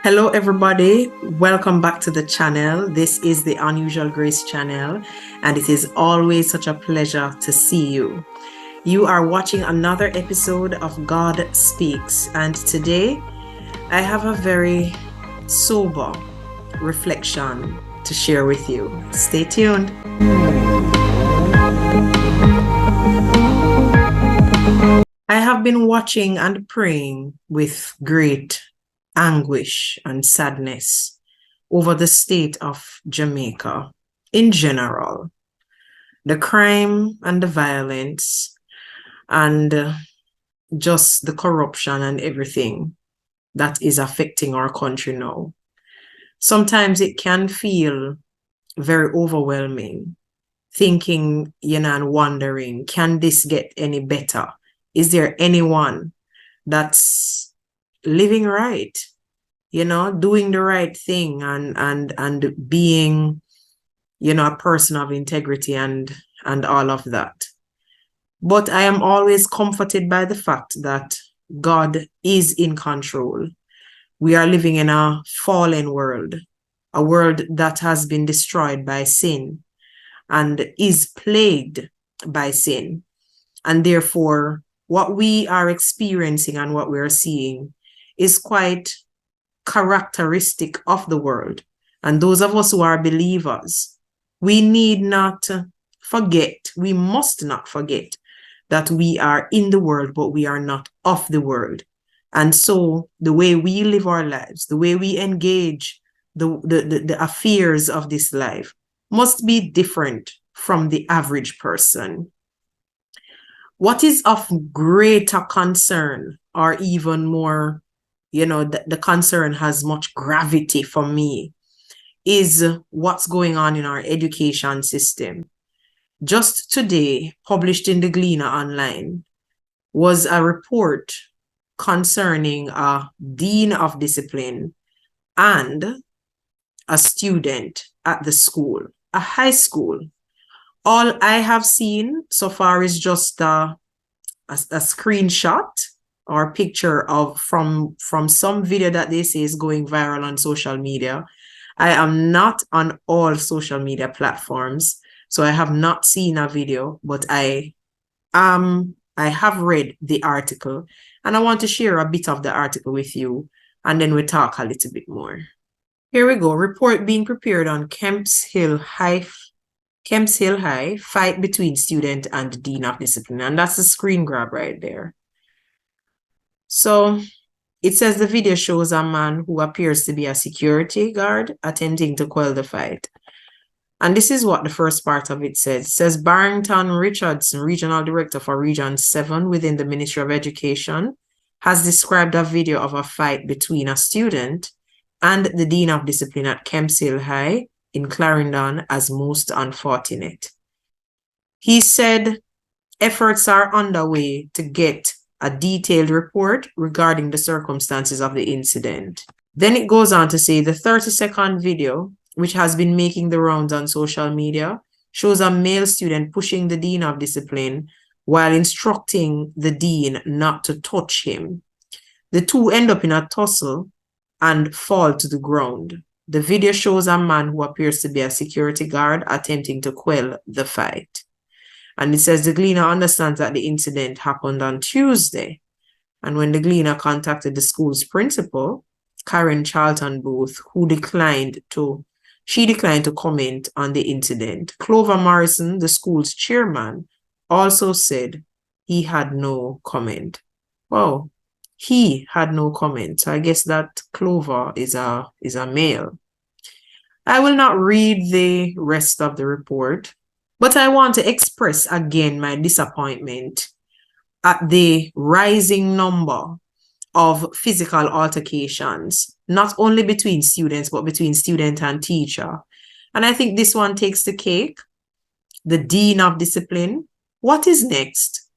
Hello, everybody. Welcome back to the channel. This is the Unusual Grace channel, and it is always such a pleasure to see you. You are watching another episode of God Speaks, and today I have a very sober reflection to share with you. Stay tuned. I have been watching and praying with great anguish and sadness over the state of Jamaica in general, the crime and the violence and just the corruption and everything that is affecting our country now. Sometimes it can feel very overwhelming, thinking, and wondering, can this get any better? Is there anyone that's living right, doing the right thing and being, a person of integrity and all of that. But I am always comforted by the fact that God is in control. We are living in a fallen world, a world that has been destroyed by sin and is plagued by sin. And therefore, what we are experiencing and what we are seeing is quite characteristic of the world. And those of us who are believers, we need not forget, we must not forget that we are in the world, but we are not of the world. And so the way we live our lives, the way we engage the affairs of this life must be different from the average person. What is of greater concern, or even more, the concern has much gravity for me, is what's going on in our education system. Just today, published in the Gleaner Online, was a report concerning a dean of discipline and a student at the school, a high school. All I have seen so far is just a screenshot or picture of from some video that they say is going viral on social media. I am not on all social media platforms, so I have not seen a video, but I have read the article, and I want to share a bit of the article with you, and then we talk a little bit more. Here we go. Report being prepared on Kemps Hill High, fight between student and dean of discipline. And that's a screen grab right there. So it says the video shows a man who appears to be a security guard attempting to quell the fight. And this is what the first part of it says. It says Barrington Richardson, Regional Director for Region 7 within the Ministry of Education, has described a video of a fight between a student and the Dean of Discipline at Kemps Hill High in Clarendon as most unfortunate. He said efforts are underway to get a detailed report regarding the circumstances of the incident. Then it goes on to say the 30-second video, which has been making the rounds on social media, shows a male student pushing the Dean of Discipline while instructing the Dean not to touch him. The two end up in a tussle and fall to the ground. The video shows a man who appears to be a security guard attempting to quell the fight. And it says the Gleaner understands that the incident happened on Tuesday. And when the Gleaner contacted the school's principal, Karen Charlton Booth, she declined to comment on the incident. Clover Morrison, the school's chairman, also said he had no comment. Wow. He had no comment. So I guess that Clover is a male. I will not read the rest of the report, but I want to express again my disappointment at the rising number of physical altercations, not only between students, but between student and teacher. And I think this one takes the cake. The Dean of Discipline. What is next?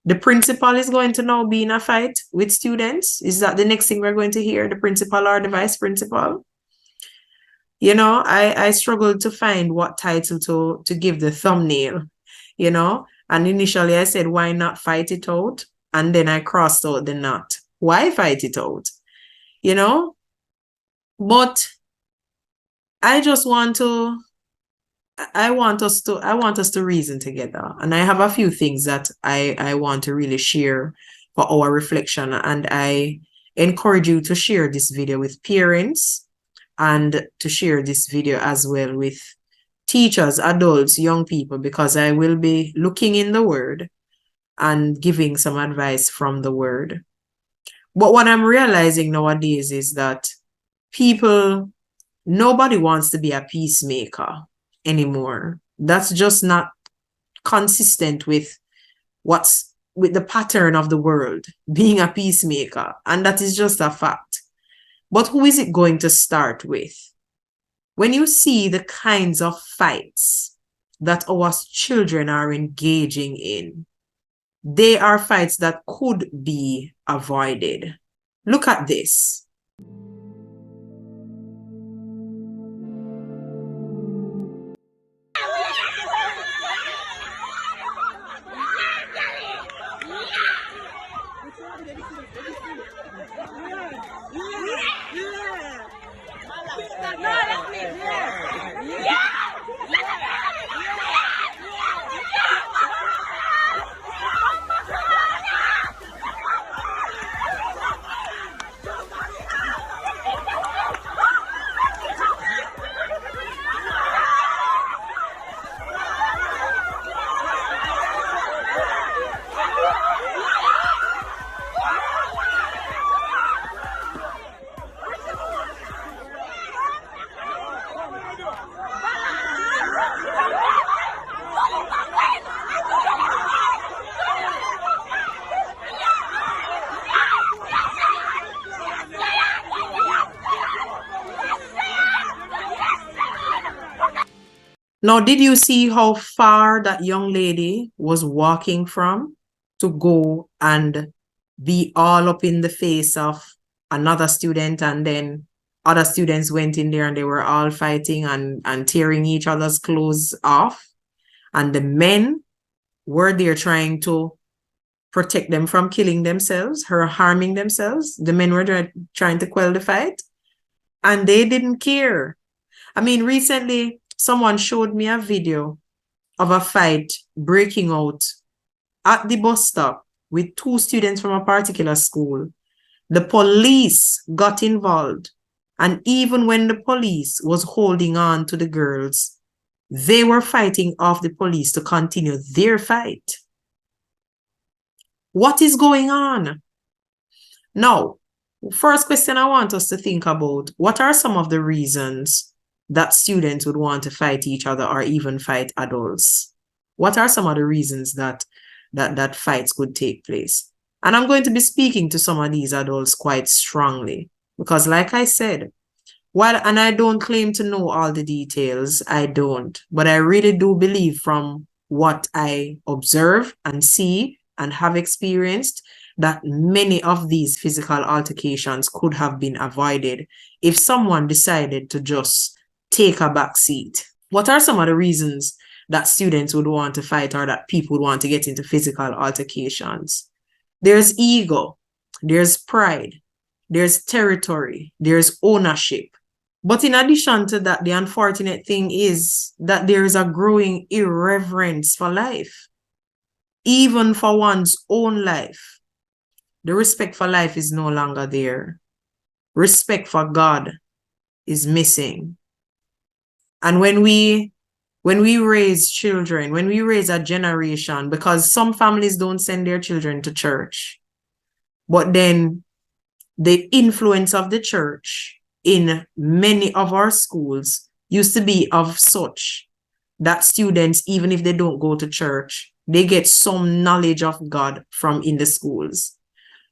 The principal is going to now be in a fight with students. Is that the next thing we're going to hear? The principal or the vice principal? I struggled to find what title to give the thumbnail, and initially I said, why not fight it out? And then I crossed out the not. Why fight it out? But I just want to I want us to reason together. And I have a few things that I want to really share for our reflection. And I encourage you to share this video with parents and to share this video as well with teachers, adults, young people, because I will be looking in the word and giving some advice from the word. But what I'm realizing nowadays is that people, nobody wants to be a peacemaker anymore. That's just not consistent with with the pattern of the world, being a peacemaker. And that is just a fact. But who is it going to start with? When you see the kinds of fights that our children are engaging in, they are fights that could be avoided. Look at this. Now, did you see how far that young lady was walking from to go and be all up in the face of another student, and then other students went in there and they were all fighting and tearing each other's clothes off, and the men were there trying to protect them from killing themselves or harming themselves. The men were trying to quell the fight, and they didn't care. I mean, recently someone showed me a video of a fight breaking out at the bus stop with two students from a particular school. The police got involved. And even when the police was holding on to the girls, they were fighting off the police to continue their fight. What is going on? Now, first question I want us to think about, what are some of the reasons that students would want to fight each other or even fight adults? What are some of the reasons that fights could take place? And I'm going to be speaking to some of these adults quite strongly because, like I said, and I don't claim to know all the details, I don't, but I really do believe from what I observe and see and have experienced that many of these physical altercations could have been avoided if someone decided to just take a back seat. What are some of the reasons that students would want to fight or that people would want to get into physical altercations? There's ego, there's pride, there's territory, there's ownership. But in addition to that, the unfortunate thing is that there is a growing irreverence for life, even for one's own life. The respect for life is no longer there. Respect for God is missing. And when we raise children, when we raise a generation, because some families don't send their children to church, but then the influence of the church in many of our schools used to be of such that students, even if they don't go to church, they get some knowledge of God from in the schools.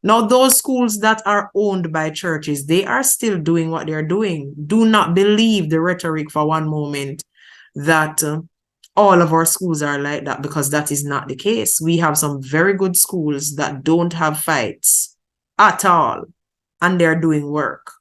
Now, those schools that are owned by churches, they are still doing what they're doing. Do not believe the rhetoric for one moment that all of our schools are like that, because that is not the case. We have some very good schools that don't have fights at all, and they're doing work.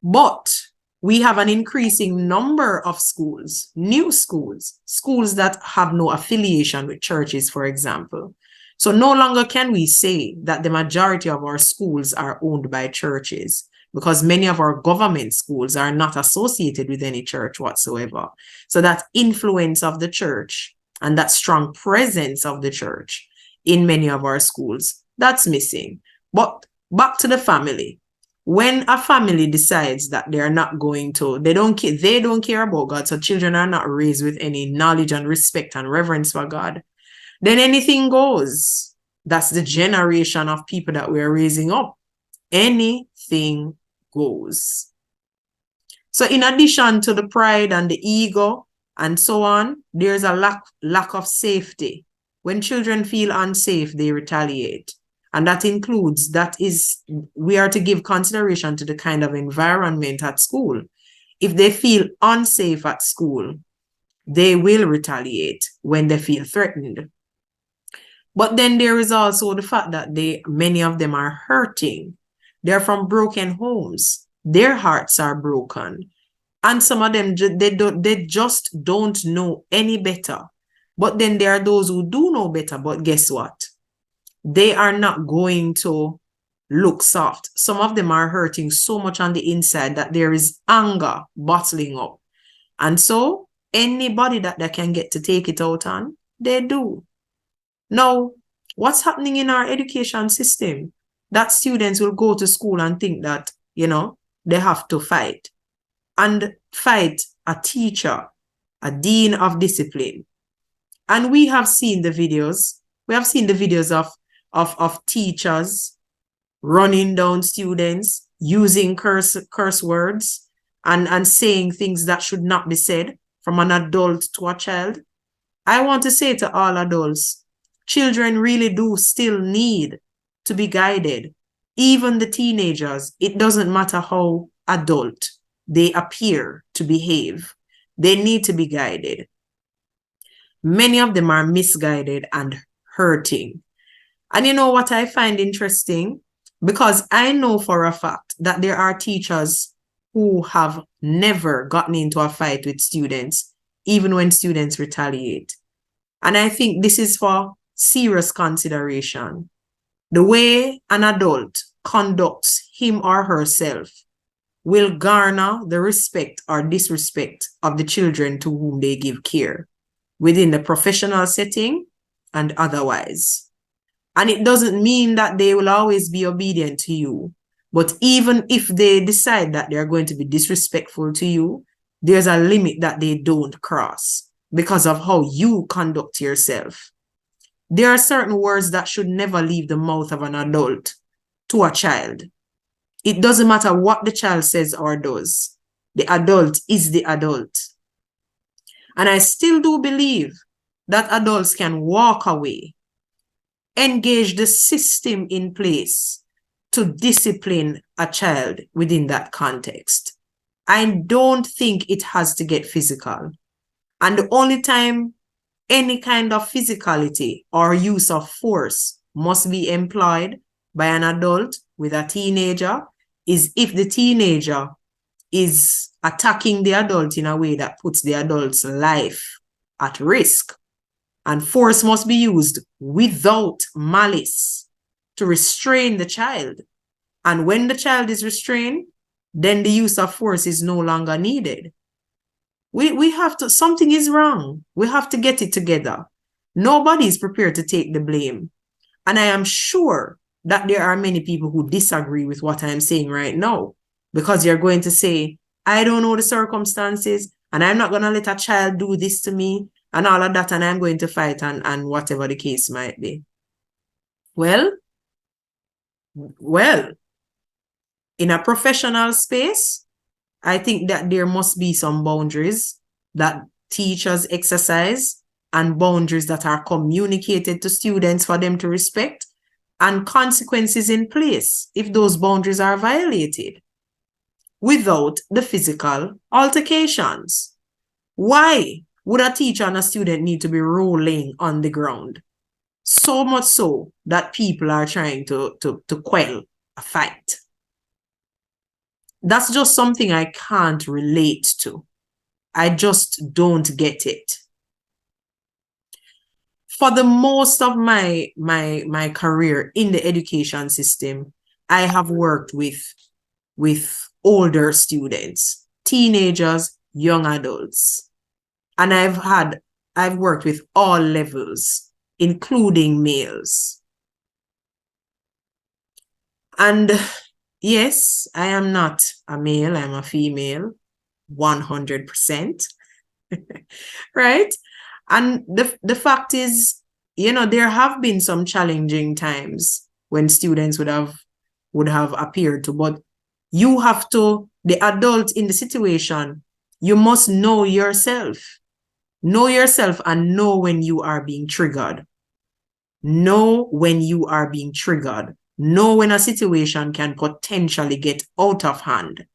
But we have an increasing number of schools, new schools, schools that have no affiliation with churches, for example. So no longer can we say that the majority of our schools are owned by churches. because many of our government schools are not associated with any church whatsoever. So that influence of the church and that strong presence of the church in many of our schools, that's missing. But back to the family. When a family decides that they're not going to, they don't care about God, so children are not raised with any knowledge and respect and reverence for God, then anything goes. That's the generation of people that we're raising up. Anything goes. So in addition to the pride and the ego and so on, there's a lack of safety. When children feel unsafe, they retaliate. And that includes, we are to give consideration to the kind of environment at school. If they feel unsafe at school, they will retaliate when they feel threatened. But then there is also the fact that many of them are hurting. They're from broken homes. Their hearts are broken. And some of them, they just don't know any better. But then there are those who do know better, but guess what? They are not going to look soft. Some of them are hurting so much on the inside that there is anger bottling up. And so anybody that they can get to take it out on, they do. Now, what's happening in our education system? That students will go to school and think that, they have to fight. And fight a teacher, a dean of discipline. And we have seen the videos. We have seen the videos of teachers running down students, using curse words, and saying things that should not be said from an adult to a child. I want to say to all adults, children really do still need to be guided. Even the teenagers, it doesn't matter how adult they appear to behave. They need to be guided. Many of them are misguided and hurting. And you know what I find interesting? Because I know for a fact that there are teachers who have never gotten into a fight with students, even when students retaliate. And I think this is for serious consideration. The way an adult conducts him or herself will garner the respect or disrespect of the children to whom they give care, within the professional setting and otherwise. And it doesn't mean that they will always be obedient to you. But even if they decide that they're going to be disrespectful to you, there's a limit that they don't cross because of how you conduct yourself. There are certain words that should never leave the mouth of an adult to a child. It doesn't matter what the child says or does. The adult is the adult. And I still do believe that adults can walk away, engage the system in place to discipline a child within that context. I don't think it has to get physical. And the only time any kind of physicality or use of force must be employed by an adult with a teenager is if the teenager is attacking the adult in a way that puts the adult's life at risk. And force must be used without malice to restrain the child. And when the child is restrained, then the use of force is no longer needed. We have to, something is wrong. We have to get it together. Nobody is prepared to take the blame. And I am sure that there are many people who disagree with what I'm saying right now, because you're going to say, I don't know the circumstances, and I'm not going to let a child do this to me, and all of that, and I'm going to fight, and whatever the case might be. Well, in a professional space, I think that there must be some boundaries that teachers exercise and boundaries that are communicated to students for them to respect, and consequences in place if those boundaries are violated without the physical altercations. Why would a teacher and a student need to be rolling on the ground? So much so that people are trying to quell a fight. That's just something I can't relate to. I just don't get it. For the most of my career in the education system, I have worked with with older students, teenagers, young adults. And I've worked with all levels, including males. And yes, I am not a male, I'm a female, 100%. Right? And the fact is, there have been some challenging times when students would have appeared to, but you have to, the adult in the situation, you must know yourself. Know yourself and know when you are being triggered. Know when you are being triggered. Know when a situation can potentially get out of hand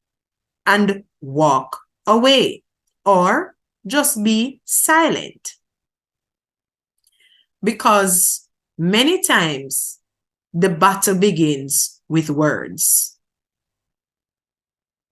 and walk away or just be silent. Because many times the battle begins with words.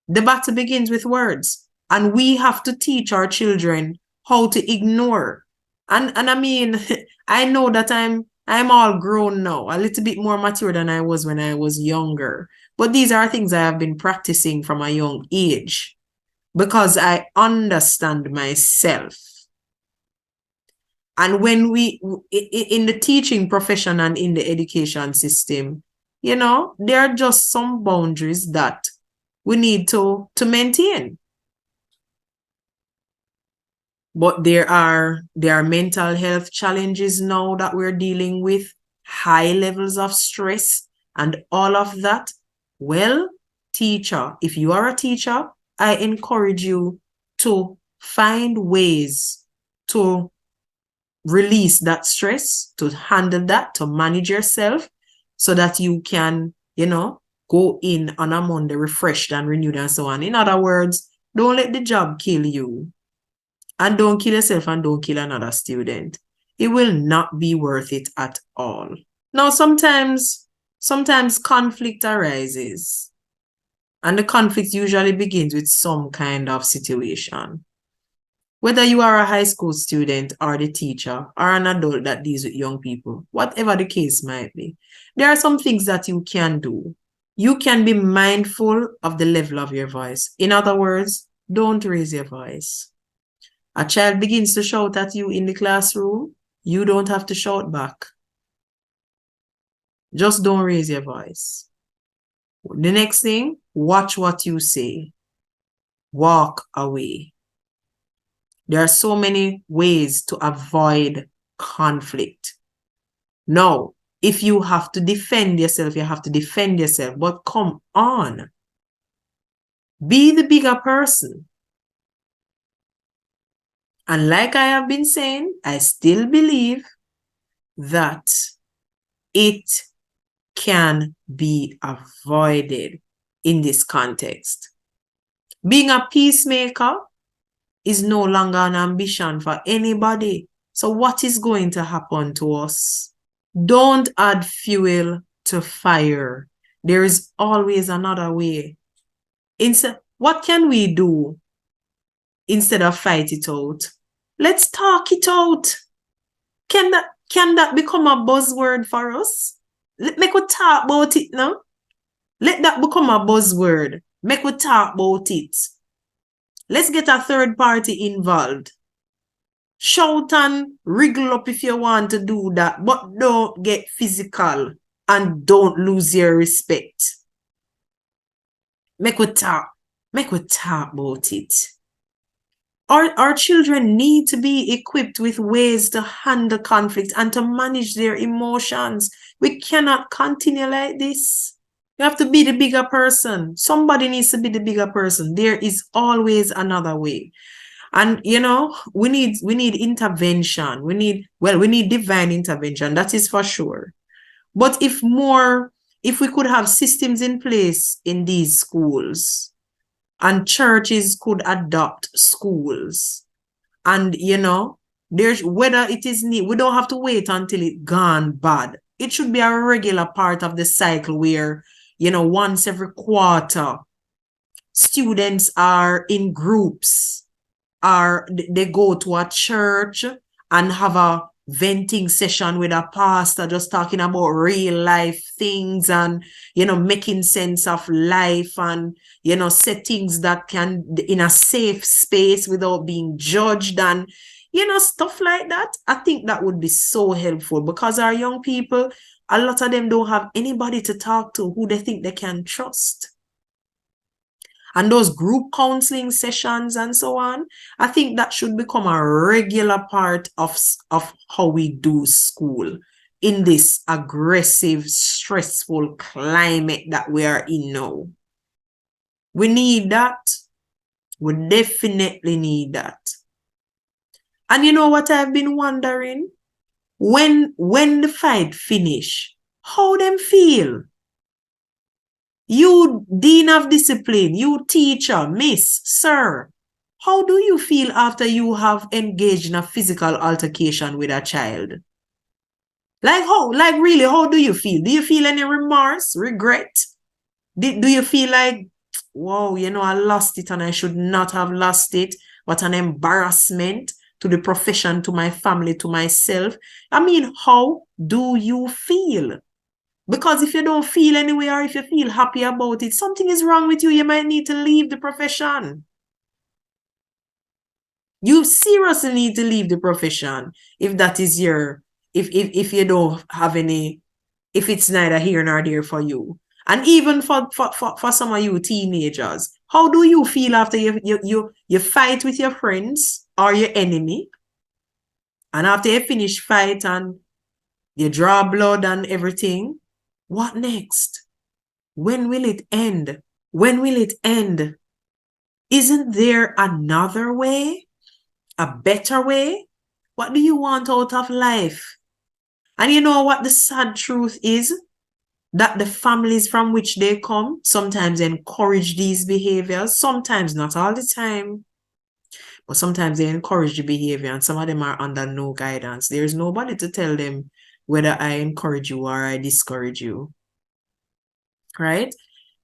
The battle begins with words. And we have to teach our children how to ignore. And I mean, I know that I'm all grown now, a little bit more mature than I was when I was younger. But these are things I have been practicing from a young age because I understand myself. And when we, in the teaching profession and in the education system, there are just some boundaries that we need to maintain. But there are mental health challenges now that we're dealing with, high levels of stress and all of that. Well, teacher, if you are a teacher, I encourage you to find ways to release that stress, to handle that, to manage yourself so that you can, go in on a Monday refreshed and renewed and so on. In other words, don't let the job kill you. And don't kill yourself and don't kill another student. It will not be worth it at all. Now, sometimes conflict arises. And the conflict usually begins with some kind of situation. Whether you are a high school student or the teacher or an adult that deals with young people, whatever the case might be, there are some things that you can do. You can be mindful of the level of your voice. In other words, don't raise your voice. A child begins to shout at you in the classroom, you don't have to shout back. Just don't raise your voice. The next thing, watch what you say. Walk away. There are so many ways to avoid conflict. Now, if you have to defend yourself, you have to defend yourself. But come on. Be the bigger person. And like I have been saying, I still believe that it can be avoided in this context. Being a peacemaker is no longer an ambition for anybody. So what is going to happen to us? Don't add fuel to fire. There is always another way. What can we do instead of fight it out? Let's talk it out. Can that become a buzzword for us? Make we talk about it now. Let that become a buzzword. Make we talk about it. Let's get a third party involved. Shout and wriggle up if you want to do that, but don't get physical and don't lose your respect. Make we talk about it. Our children need to be equipped with ways to handle conflict and to manage their emotions. We cannot continue like this. You have to be the bigger person. Somebody needs to be the bigger person. There is always another way. And, we need intervention. We need divine intervention. That is for sure. But if we could have systems in place in these schools, and churches could adopt schools, and, there's whether it is need, we don't have to wait until it's gone bad. It should be a regular part of the cycle where, once every quarter, students are in groups, or they go to a church and have a venting session with a pastor, just talking about real life things and, making sense of life and, settings that can in a safe space without being judged and, stuff like that. I think that would be so helpful because our young people, a lot of them don't have anybody to talk to who they think they can trust. And those group counseling sessions and so on, I think that should become a regular part of how we do school in this aggressive, stressful climate that we are in now. We need that. We definitely need that. And you know what I've been wondering? When the fight finish, how them feel? You dean of discipline, you teacher, miss, sir, how do you feel after you have engaged in a physical altercation with a child? Really, how do you feel? Do you feel any remorse, regret? Do you feel like, wow, I lost it and I should not have lost it? What an embarrassment to the profession, to my family, to myself. I mean, how do you feel? Because if you don't feel anyway, or if you feel happy about it, something is wrong with you. You might need to leave the profession. You seriously need to leave the profession if that is if you don't have any, if it's neither here nor there for you. And even for some of you teenagers, how do you feel after you fight with your friends or your enemy? And after you finish fight and you draw blood and everything, what next? When will it end? When will it end? Isn't there another way? A better way? What do you want out of life? And you know what the sad truth is? That the families from which they come sometimes encourage these behaviors. Sometimes, not all the time. But sometimes they encourage the behavior and some of them are under no guidance. There's nobody to tell them whether I encourage you or I discourage you. Right?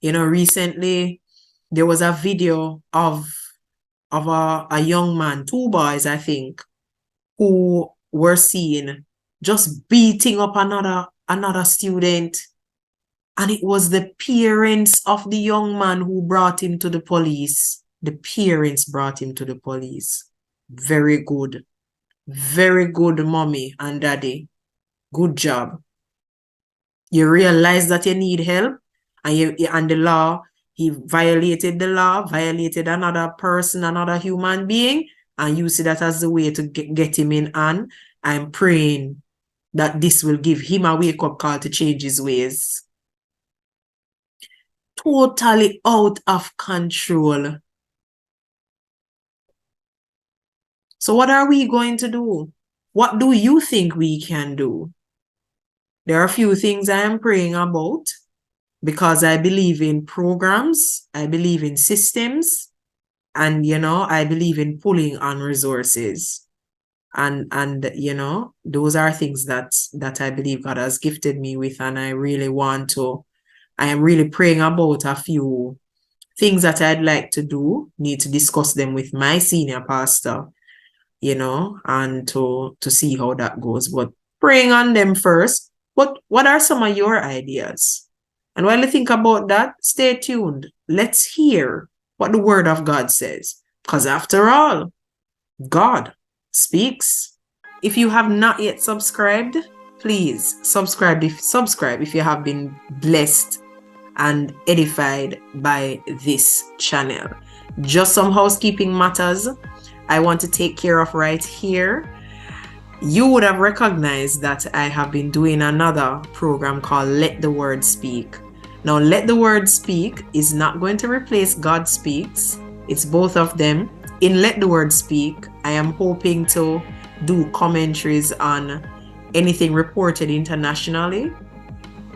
Recently there was a video of a young man, two boys, I think, who were seen just beating up another student. And it was the parents of the young man who brought him to the police. The parents brought him to the police. Very good. Very good, mommy and daddy. Good job. You realize that you need help and the law, he violated the law, violated another person, another human being, and you see that as the way to get him in. And I'm praying that this will give him a wake-up call to change his ways. Totally out of control. So what are we going to do? What do you think we can do? There are a few things I am praying about because I believe in programs, I believe in systems, and, I believe in pulling on resources. And those are things that I believe God has gifted me with, and I am really praying about a few things that I'd like to do, need to discuss them with my senior pastor, and to see how that goes. But praying on them first. What are some of your ideas? And while you think about that, stay tuned. Let's hear what the Word of God says. Because after all, God speaks. If you have not yet subscribed, please subscribe if you have been blessed and edified by this channel. Just some housekeeping matters I want to take care of right here. You would have recognized that I have been doing another program called Let the Word Speak. Now, Let the Word Speak is not going to replace God Speaks. It's both of them. In Let the Word Speak, I am hoping to do commentaries on anything reported internationally,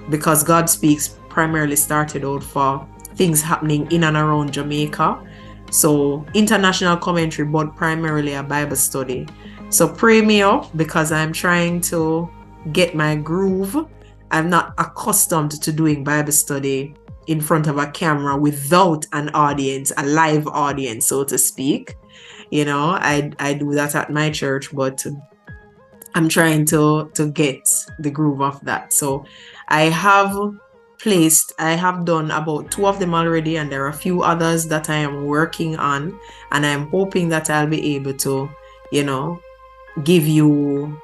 because God Speaks primarily started out for things happening in and around Jamaica. So international commentary, but primarily a Bible study. So pray me up, because I'm trying to get my groove. I'm not accustomed to doing Bible study in front of a camera without an audience, a live audience, so to speak. I do that at my church, but I'm trying to get the groove of that. So I have done about 2 of them already, and there are a few others that I am working on, and I'm hoping that I'll be able to, give you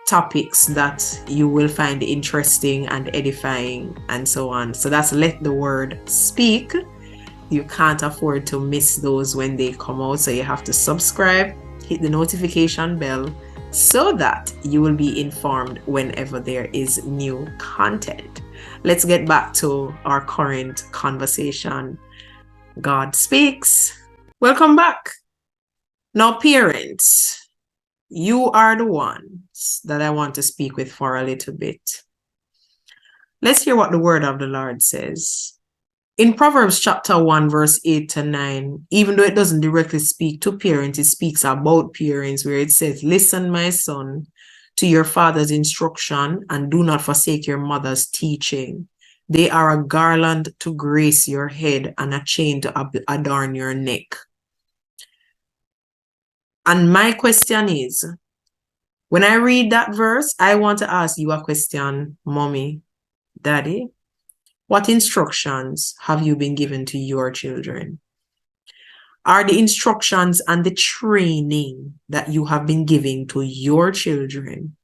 topics that you will find interesting and edifying and so on. So that's Let the Word Speak. You can't afford to miss those when they come out. So you have to subscribe, hit the notification bell so that you will be informed whenever there is new content. Let's get back to our current conversation. God speaks. Welcome back. Now, parents, you are the ones that I want to speak with for a little bit. Let's hear what the word of the Lord says. In Proverbs chapter 1, verse 8 to 9, even though it doesn't directly speak to parents, it speaks about parents, where it says, "Listen, my son, to your father's instruction, and do not forsake your mother's teaching. They are a garland to grace your head and a chain to adorn your neck." And my question is, when I read that verse, I want to ask you a question, mommy, daddy. What instructions have you been given to your children? Are the instructions and the training that you have been giving to your children,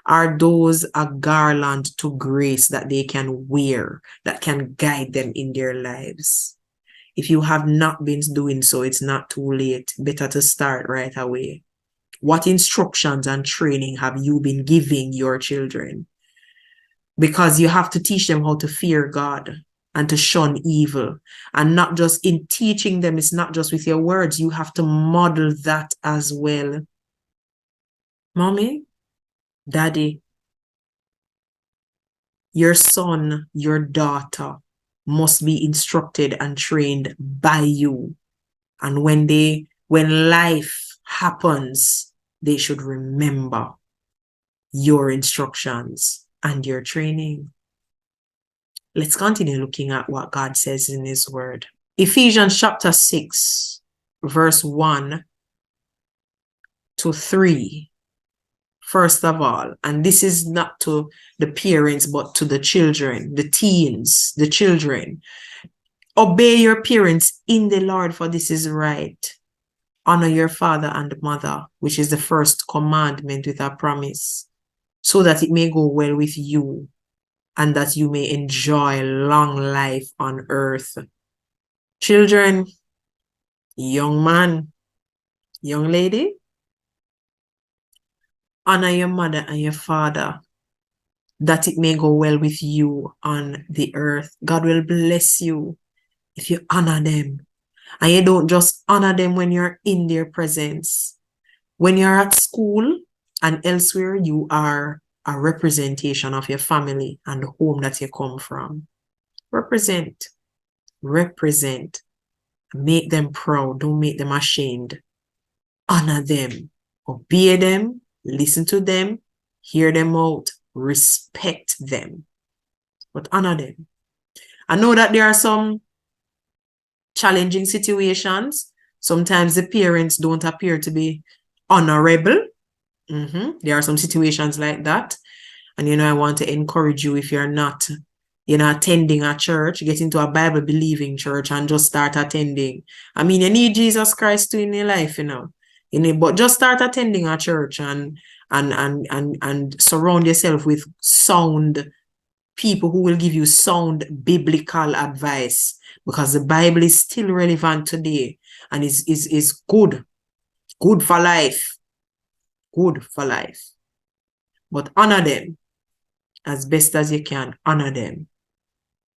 are those a garland to grace that they can wear, that can guide them in their lives? If you have not been doing so, it's not too late. Better to start right away. What instructions and training have you been giving your children? Because you have to teach them how to fear God and to shun evil. And not just in teaching them, it's not just with your words. You have to model that as well. Mommy, daddy, your son, your daughter must be instructed and trained by you. And when life happens, they should remember your instructions and your training. Let's continue looking at what God says in his word. Ephesians chapter 6, verse 1 to 3. First of all, and this is not to the parents, but to the children, the teens, the children. Obey your parents in the Lord, for this is right. Honor your father and mother, which is the first commandment with a promise, so that it may go well with you and that you may enjoy long life on earth. Children, young man, young lady, honor your mother and your father, that it may go well with you on the earth. God will bless you if you honor them. And you don't just honor them when you're in their presence. When you're at school and elsewhere, you are a representation of your family and the home that you come from. Represent. Make them proud. Don't make them ashamed. Honor them. Obey them. Listen to them. Hear them out. Respect them. But honor them. I know that there are some challenging situations. Sometimes the parents don't appear to be honorable. There are some situations like that. And, I want to encourage you, if you're not, attending a church, get into a Bible-believing church and just start attending. I mean, you need Jesus Christ too in your life, but just start attending a church and surround yourself with sound people who will give you sound biblical advice, because the Bible is still relevant today and is good for life. Good for life. But honor them as best as you can. Honor them,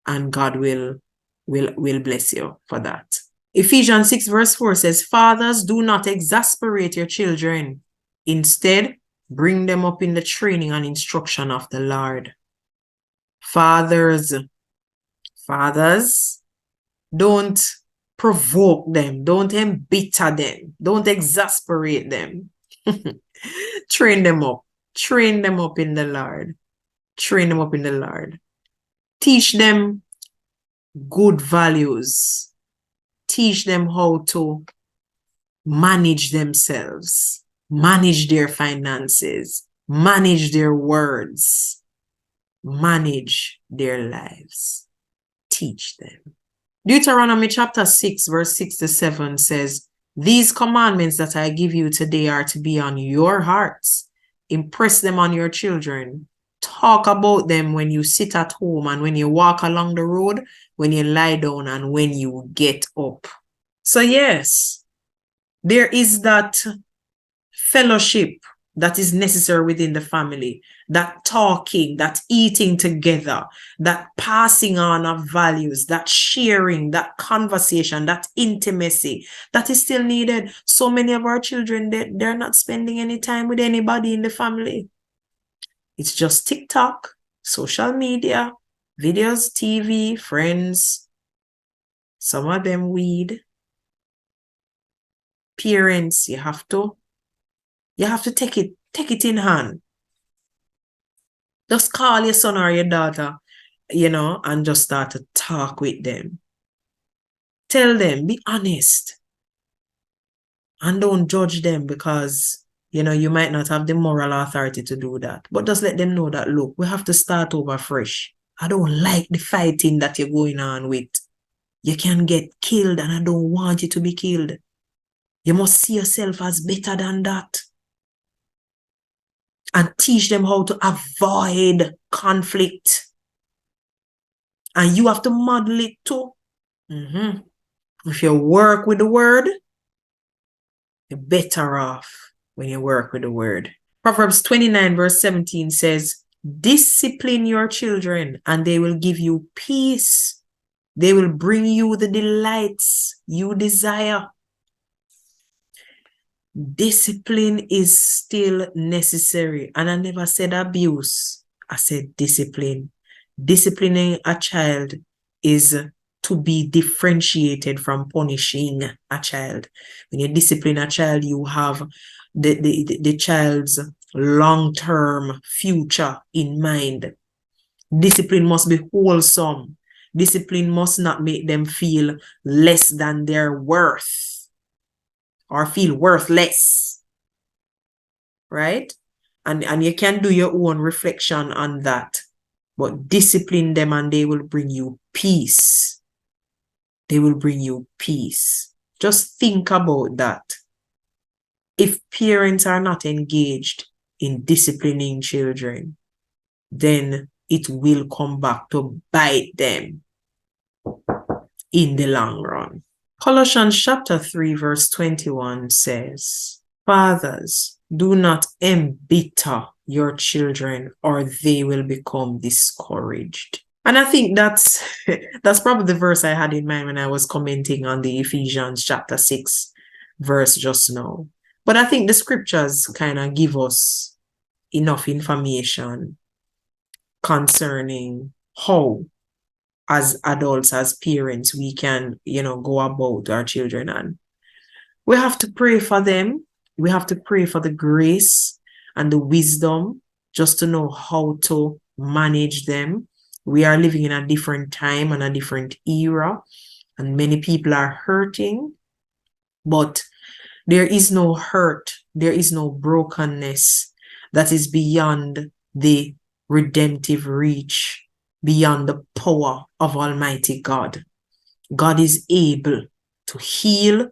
and God will bless you for that. Ephesians 6 verse 4 says, "Fathers, do not exasperate your children. Instead, bring them up in the training and instruction of the Lord." Fathers, don't provoke them. Don't embitter them. Don't exasperate them. Train them up. Train them up in the Lord. Train them up in the Lord. Teach them good values. Teach them how to manage themselves, manage their finances, manage their words, manage their lives, teach them. Deuteronomy chapter 6 verse 6 to 7 says, these commandments that I give you today are to be on your hearts. Impress them on your children. Talk about them when you sit at home and when you walk along the road, when you lie down and when you get up. So yes, there is that fellowship that is necessary within the family, that talking, that eating together, that passing on of values, that sharing, that conversation, that intimacy, that is still needed. So many of our children, they're not spending any time with anybody in the family. It's just TikTok, social media, videos, TV, friends, some of them weed. Parents, you have to take it in hand. Just call your son or your daughter, and just start to talk with them. Tell them, be honest. And don't judge them because, you might not have the moral authority to do that. But just let them know that, look, we have to start over fresh. I don't like the fighting that you're going on with. You can get killed and I don't want you to be killed. You must see yourself as better than that. And teach them how to avoid conflict. And you have to model it too. If you work with the word, you're better off when you work with the word. Proverbs 29 verse 17 says, discipline your children and they will give you peace. They will bring you the delights you desire. Discipline is still necessary. And I never said abuse. I said discipline. Disciplining a child is to be differentiated from punishing a child. When you discipline a child, you have the child's long-term future in mind. Discipline must be wholesome. Discipline must not make them feel less than their worth or feel worthless, right? And you can do your own reflection on that. But discipline them and they will bring you peace. They will bring you peace. Just think about that. If parents are not engaged in disciplining children, then it will come back to bite them in the long run. Colossians chapter 3 verse 21 says, fathers, do not embitter your children or they will become discouraged. And I think that's probably the verse I had in mind when I was commenting on the Ephesians chapter 6 verse just now. But I think the scriptures kind of give us enough information concerning how, as adults, as parents, we can, go about our children. And we have to pray for them. We have to pray for the grace and the wisdom just to know how to manage them. We are living in a different time and a different era, and many people are hurting, but there is no hurt, there is no brokenness that is beyond the redemptive reach, beyond the power of Almighty God. God is able to heal,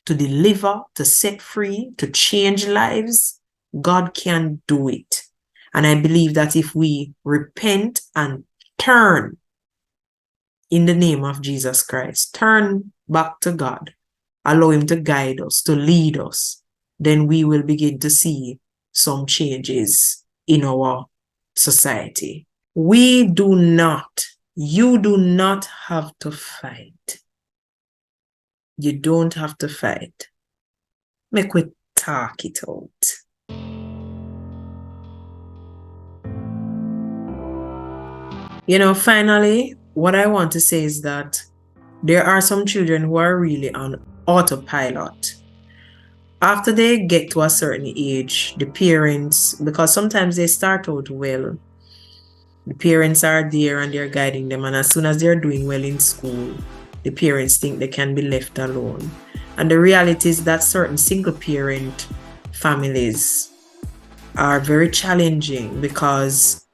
to deliver, to set free, to change lives. God can do it. And I believe that if we repent and turn in the name of Jesus Christ, turn back to God, allow him to guide us, to lead us, then we will begin to see some changes in our society. You do not have to fight. You don't have to fight. Make we talk it out. Finally, what I want to say is that there are some children who are really on autopilot. After they get to a certain age, the parents, because sometimes they start out well, the parents are there and they're guiding them. And as soon as they're doing well in school, the parents think they can be left alone. And the reality is that certain single parent families, are very challenging because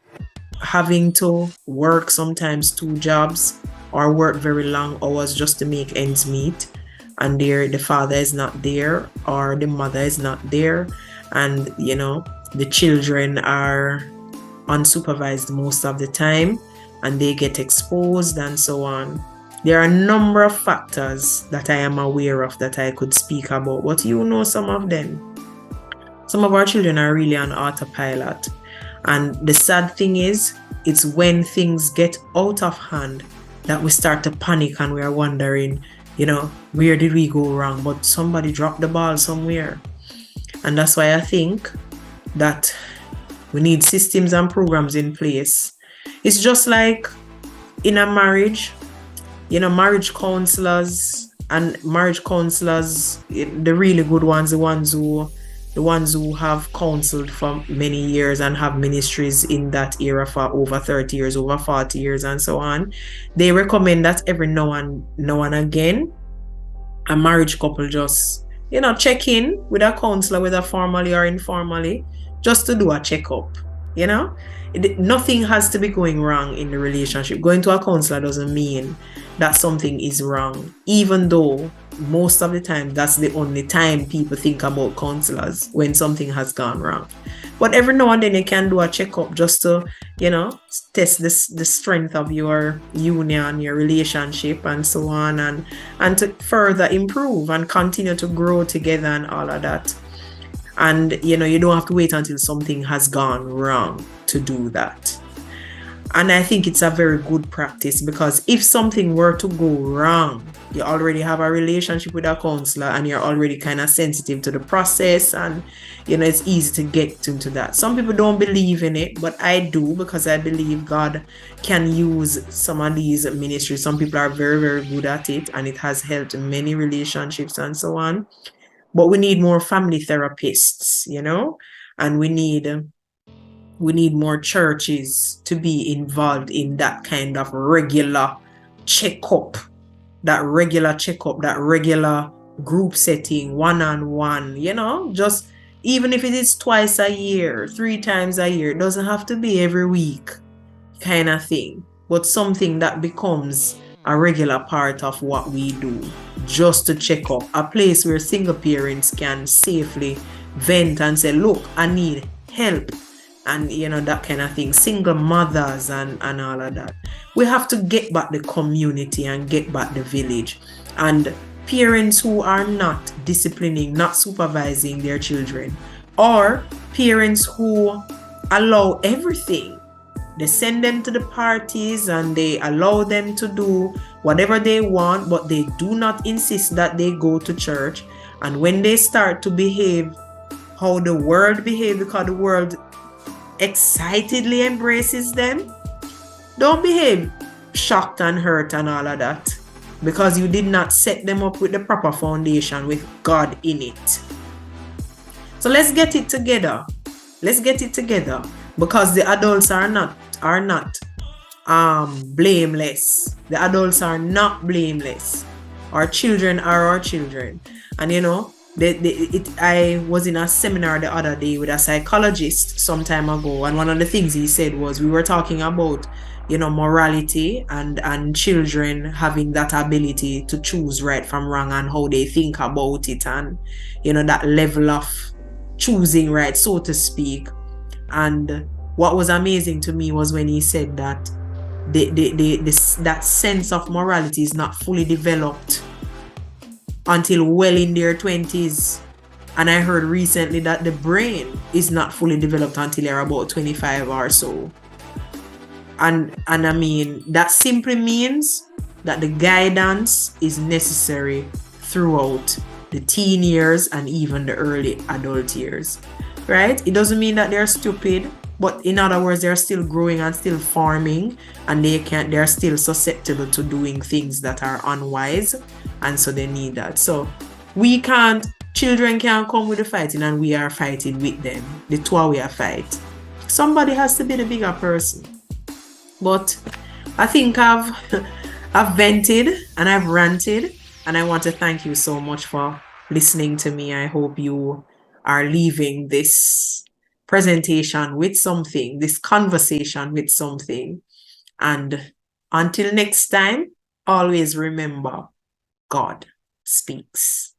having to work sometimes 2 jobs or work very long hours just to make ends meet, and the father is not there or the mother is not there, and the children are unsupervised most of the time and they get exposed and so on. There are a number of factors that I am aware of that I could speak about, but some of them. Some of our children are really on autopilot. And the sad thing is, it's when things get out of hand that we start to panic and we are wondering, where did we go wrong? But somebody dropped the ball somewhere. And that's why I think that we need systems and programs in place. It's just like in a marriage, marriage counselors, the really good ones, the ones who have counseled for many years and have ministries in that era for over 30 years, over 40 years, and so on. They recommend that every now and again, a marriage couple just, check in with a counselor, whether formally or informally, just to do a checkup. Nothing has to be going wrong in the relationship. Going to a counselor doesn't mean that something is wrong, even though most of the time that's the only time people think about counselors, when something has gone wrong. But every now and then you can do a checkup just to, test the strength of your union, your relationship, and so on, and to further improve and continue to grow together and all of that. And you don't have to wait until something has gone wrong to do that. And I think it's a very good practice, because if something were to go wrong, you already have a relationship with a counselor and you're already kind of sensitive to the process, and it's easy to get into that. Some people don't believe in it, but I do, because I believe God can use some of these ministries. Some people are very, very good at it, and it has helped many relationships and so on. But we need more family therapists, and we need more churches to be involved in that kind of regular checkup, that regular group setting, one-on-one, just even if it is twice a year, 3 times a year. It doesn't have to be every week kind of thing, but something that becomes a regular part of what we do, just to check up, a place where single parents can safely vent and say, look, I need help, and that kind of thing. Single mothers and all of that. We have to get back the community and get back the village. And parents who are not disciplining, not supervising their children, or parents who allow everything. They send them to the parties and they allow them to do whatever they want, but they do not insist that they go to church. And when they start to behave how the world behaves, because the world excitedly embraces them, don't behave shocked and hurt and all of that, because you did not set them up with the proper foundation with God in it. So let's get it together. Because the adults are not blameless. The adults are not blameless. Our children are our children. And I was in a seminar the other day with a psychologist some time ago, and one of the things he said was, we were talking about morality and children having that ability to choose right from wrong and how they think about it, and that level of choosing right, so to speak. And what was amazing to me was when he said that that sense of morality is not fully developed until well in their 20s. And I heard recently that the brain is not fully developed until they're about 25 or so. And I mean, that simply means that the guidance is necessary throughout the teen years and even the early adult years, right? It doesn't mean that they're stupid, but in other words, they're still growing and still forming, and they're still susceptible to doing things that are unwise, and so they need that. So children can't come with the fighting and we are fighting with them. The two way of fight. Somebody has to be the bigger person. But I think I've vented and I've ranted, and I want to thank you so much for listening to me. I hope you are leaving this presentation with something, this conversation with something. And until next time, always remember, God speaks.